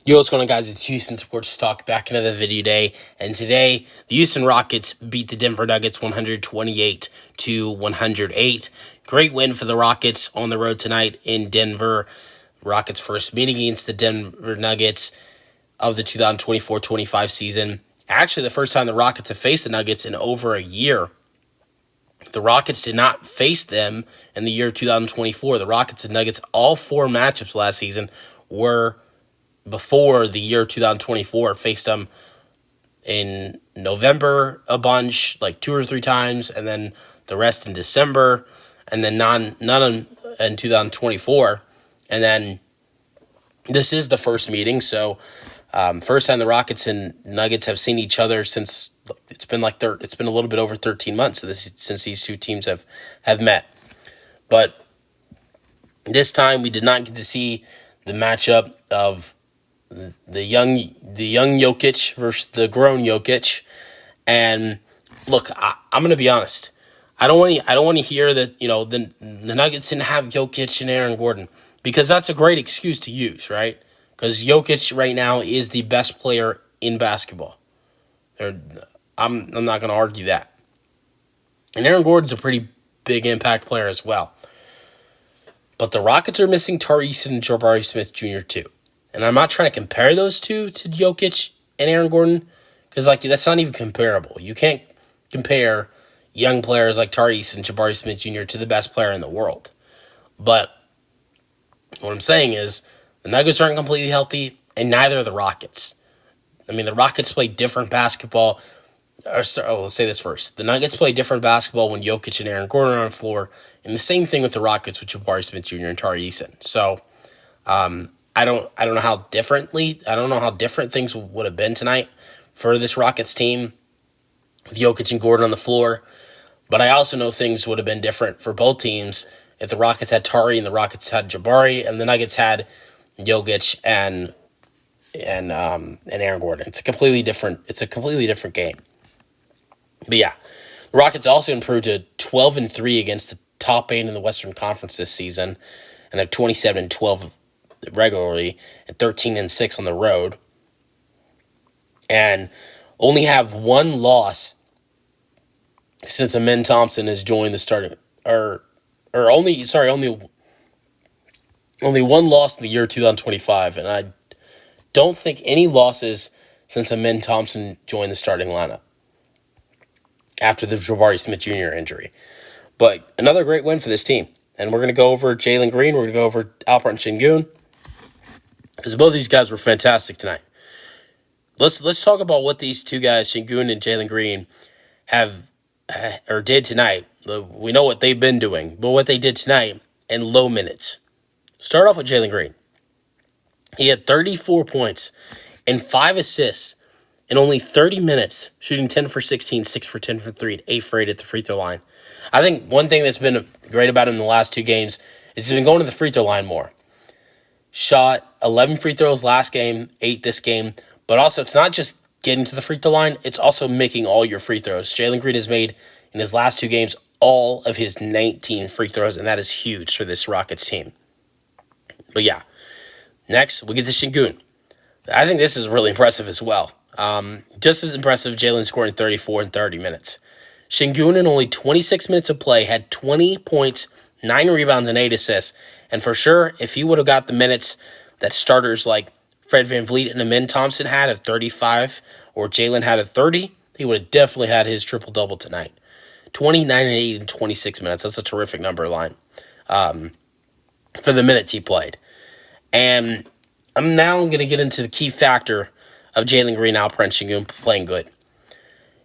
Yo, what's going on, guys? It's Houston Sports Talk back another video day, and today the Houston Rockets beat the Denver Nuggets 128 to 108. Great win for the Rockets on the road tonight in Denver. Rockets' first meeting against the Denver Nuggets of the 2024-25 season. Actually, the first time the Rockets have faced the Nuggets in over a year. The Rockets did not face them in the year 2024. The Rockets and Nuggets, all four matchups last season were before the year 2024. Faced them in November a bunch, like 2 or 3 times, and then the rest in December, and then none in 2024. And then this is the first meeting, so first time the Rockets and Nuggets have seen each other since it's been a little bit over 13 months since these two teams have met. But this time we did not get to see the matchup of the young Jokic versus the grown Jokic. And look, I'm gonna be honest. I don't want to hear that the Nuggets didn't have Jokic and Aaron Gordon, because that's a great excuse to use, right? Because Jokic right now is the best player in basketball. I'm not going to argue that. And Aaron Gordon's a pretty big impact player as well. But the Rockets are missing Tari and Jabari Smith Jr. too. And I'm not trying to compare those two to Jokic and Aaron Gordon, because that's not even comparable. You can't compare young players like Tari and Jabari Smith Jr. to the best player in the world. But what I'm saying is the Nuggets aren't completely healthy, and neither are the Rockets. I mean, the Rockets play different basketball. Let's say this first. The Nuggets play different basketball when Jokic and Aaron Gordon are on the floor, and the same thing with the Rockets with Jabari Smith Jr. and Tari Eason. So, I don't know how different things would have been tonight for this Rockets team with Jokic and Gordon on the floor. But I also know things would have been different for both teams if the Rockets had Tari and the Rockets had Jabari and the Nuggets had Jokic and Aaron Gordon. It's a completely different game. But yeah, the Rockets also improved to 12-3 against the top 8 in the Western Conference this season, and they're 27-12 regularly and 13-6 on the road, and only have one loss since Amen Thompson has joined the starting, only one loss in the year 2025, and I don't think any losses since Amen Thompson joined the starting lineup after the Jabari Smith Jr. injury. But another great win for this team. And we're going to go over Jalen Green. We're going to go over Alperen Sengun, because both of these guys were fantastic tonight. Let's talk about what these two guys, Sengun and Jalen Green, did tonight. We know what they've been doing, but what they did tonight in low minutes. Start off with Jalen Green. He had 34 points and 5 assists in only 30 minutes, shooting 10 for 16, 6 for 10 for 3, and 8 for 8 at the free throw line. I think one thing that's been great about him in the last 2 games is he's been going to the free throw line more. Shot 11 free throws last game, 8 this game, but also it's not just getting to the free throw line, it's also making all your free throws. Jalen Green has made, in his last 2 games, all of his 19 free throws, and that is huge for this Rockets team. But yeah, next we get to Sengun. I think this is really impressive as well. Just as impressive, Jalen scoring 34 in 30 minutes. Sengun, in only 26 minutes of play, had 20 points, 9 rebounds, and 8 assists. And for sure, if he would have got the minutes that starters like Fred VanVleet and Amen Thompson had at 35, or Jalen had at 30, he would have definitely had his triple-double tonight. 29 and 8 in 26 minutes. That's a terrific number line for the minutes he played. And I'm now going to get into the key factor of Jalen Green, Alperen Sengun playing good.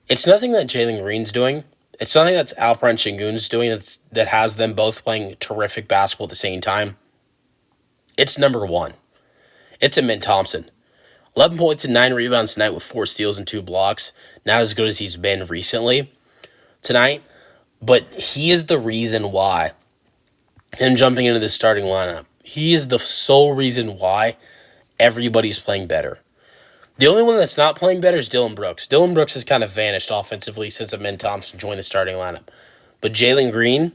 It's nothing that Jalen Green's doing. It's nothing that's Alperen Sengun's doing that has them both playing terrific basketball at the same time. It's number one. It's Amen Thompson. 11 points and 9 rebounds tonight with 4 steals and 2 blocks. Not as good as he's been recently tonight, but he is the reason why him jumping into the starting lineup. He is the sole reason why everybody's playing better. The only one that's not playing better is Dillon Brooks. Dillon Brooks has kind of vanished offensively since Amen Thompson joined the starting lineup. But Jalen Green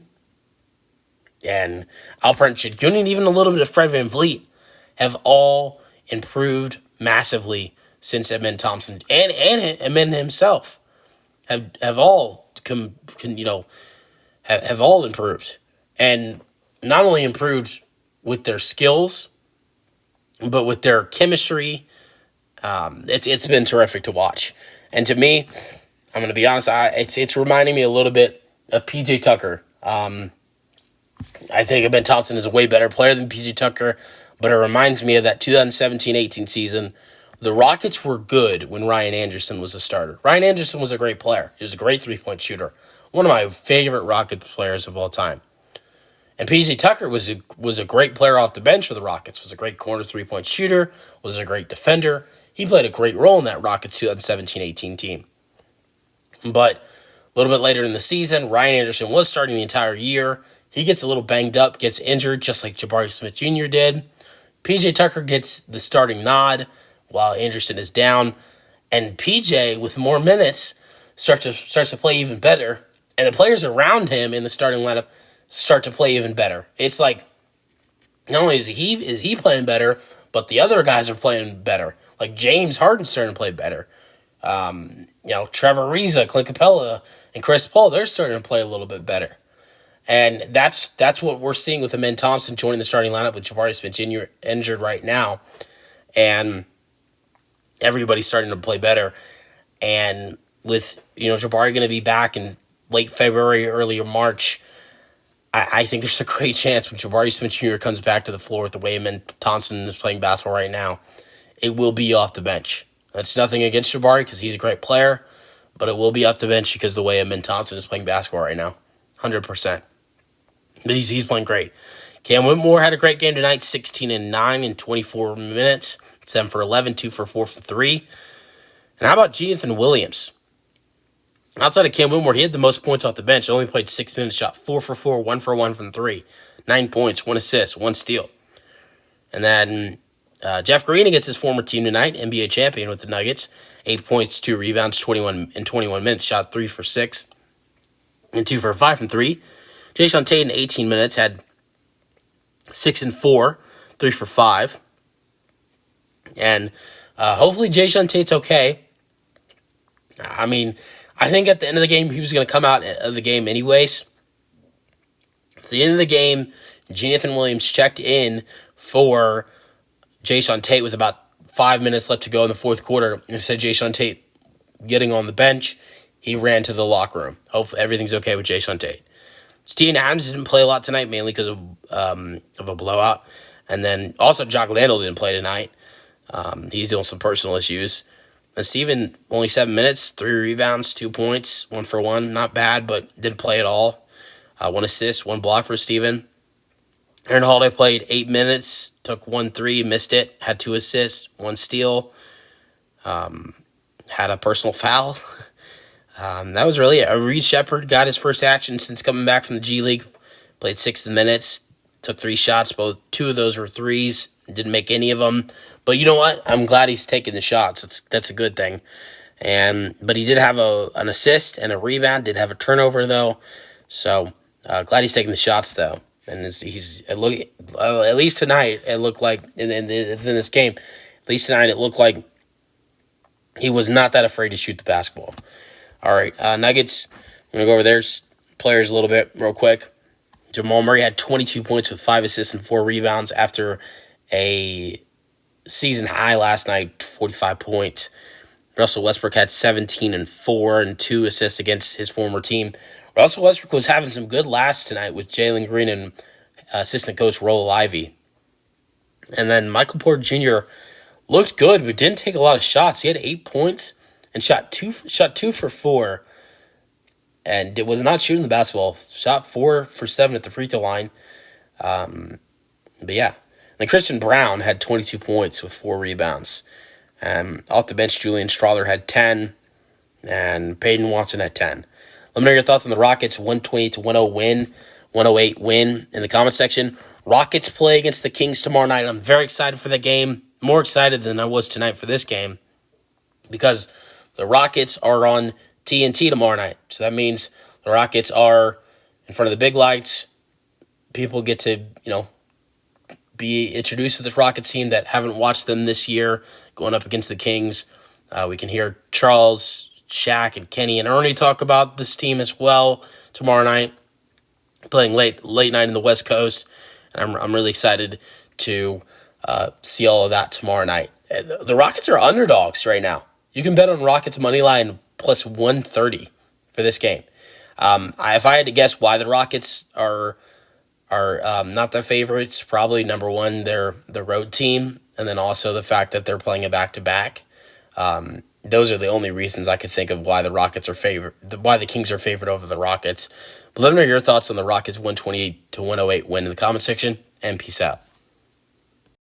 and Alperen Sengun and even a little bit of Fred VanVleet have all improved massively since Amen Thompson and Amen himself have all have all improved, and not only improved with their skills, but with their chemistry. It's been terrific to watch, and to me, I'm going to be honest, it's reminding me a little bit of PJ Tucker. I think Ben Thompson is a way better player than PJ Tucker, but it reminds me of that 2017-18 season. The Rockets were good when Ryan Anderson was a starter. Ryan Anderson was a great player. He was a great three-point shooter. One of my favorite Rockets players of all time. And PJ Tucker was a great player off the bench for the Rockets. Was a great corner three-point shooter. Was a great defender. He played a great role in that Rockets 2017-18 team. But a little bit later in the season, Ryan Anderson was starting the entire year. He gets a little banged up, gets injured, just like Jabari Smith Jr. did. PJ Tucker gets the starting nod while Anderson is down. And PJ, with more minutes, starts to play even better. And the players around him in the starting lineup start to play even better. It's like, not only is he playing better, but the other guys are playing better. Like James Harden's starting to play better. Trevor Ariza, Clint Capella, and Chris Paul, they're starting to play a little bit better. And that's what we're seeing with Amen Thompson joining the starting lineup with Jabari Smith Jr. injured right now. And everybody's starting to play better. And with, Jabari going to be back in late February, early March, I think there's a great chance when Jabari Smith Jr. comes back to the floor with the way Amen Thompson is playing basketball right now, it will be off the bench. That's nothing against Jabari because he's a great player, but it will be off the bench because of the way Amen Thompson is playing basketball right now. 100%. But he's playing great. Cam Whitmore had a great game tonight, 16 and 9 in 24 minutes, 7 for 11, 2 for 4 from 3. And how about Jonathan Williams? Outside of Cam Whitmore, he had the most points off the bench. Only played 6 minutes, shot 4 for 4, 1 for 1 from 3. 9 points, 1 assist, 1 steal. And then Jeff Green against his former team tonight, NBA champion with the Nuggets. 8 points, 2 rebounds, 21 minutes, shot 3 for 6 and 2 for 5 from 3. Jason Tate in 18 minutes had 6 and 4, 3 for 5. And hopefully Jason Tate's okay. I mean, I think at the end of the game, he was going to come out of the game anyways. At the end of the game, Jonathan Williams checked in for Jason Tate with about 5 minutes left to go in the fourth quarter. Instead, Jason Tate getting on the bench, he ran to the locker room. Hopefully everything's okay with Jason Tate. Steven Adams didn't play a lot tonight, mainly because of a blowout. And then also Jock Landale didn't play tonight. He's dealing with some personal issues. And Steven, only 7 minutes, 3 rebounds, 2 points, 1 for 1. Not bad, but didn't play at all. 1 assist, 1 block for Steven. Aaron Holiday played 8 minutes, took 1 3, missed it, had 2 assists, 1 steal, had a personal foul. That was really it. Reed Shepherd got his first action since coming back from the G League. Played 6 minutes, took 3 shots. 2 of those were threes. Didn't make any of them. But you know what? I'm glad he's taking the shots. That's a good thing. But he did have an assist and a rebound. Did have a turnover, though. So glad he's taking the shots, though. And at least tonight, it looked like, in this game, at least tonight, it looked like he was not that afraid to shoot the basketball. All right, Nuggets, I'm going to go over their players a little bit real quick. Jamal Murray had 22 points with 5 assists and 4 rebounds after a season high last night, 45 points. Russell Westbrook had 17 and 4 and 2 assists against his former team. Russell Westbrook was having some good laughs tonight with Jalen Green and assistant coach Rollo Ivy. And then Michael Porter Jr. looked good, but didn't take a lot of shots. He had 8 points and shot two for 4, and it was not shooting the basketball. Shot 4 for 7 at the free throw line. But yeah. And Christian Brown had 22 points with 4 rebounds. Off the bench, Julian Strawther had 10, and Peyton Watson had 10. Let me know your thoughts on the Rockets' 128-108 win in the comment section. Rockets play against the Kings tomorrow night. I'm very excited for the game. More excited than I was tonight for this game because the Rockets are on TNT tomorrow night. So that means the Rockets are in front of the big lights. People get to, be introduced to this Rockets team that haven't watched them this year going up against the Kings. We can hear Charles, Shaq, and Kenny and Ernie talk about this team as well tomorrow night, playing late night in the West Coast. And I'm really excited to see all of that tomorrow night. The Rockets are underdogs right now. You can bet on Rockets money line plus 130 for this game. If I had to guess why the Rockets are not the favorites, probably number one, they're the road team, and then also the fact that they're playing a back-to-back. Those are the only reasons I could think of why why the Kings are favored over the Rockets. But let me know your thoughts on the Rockets 128-108 win in the comment section, and peace out.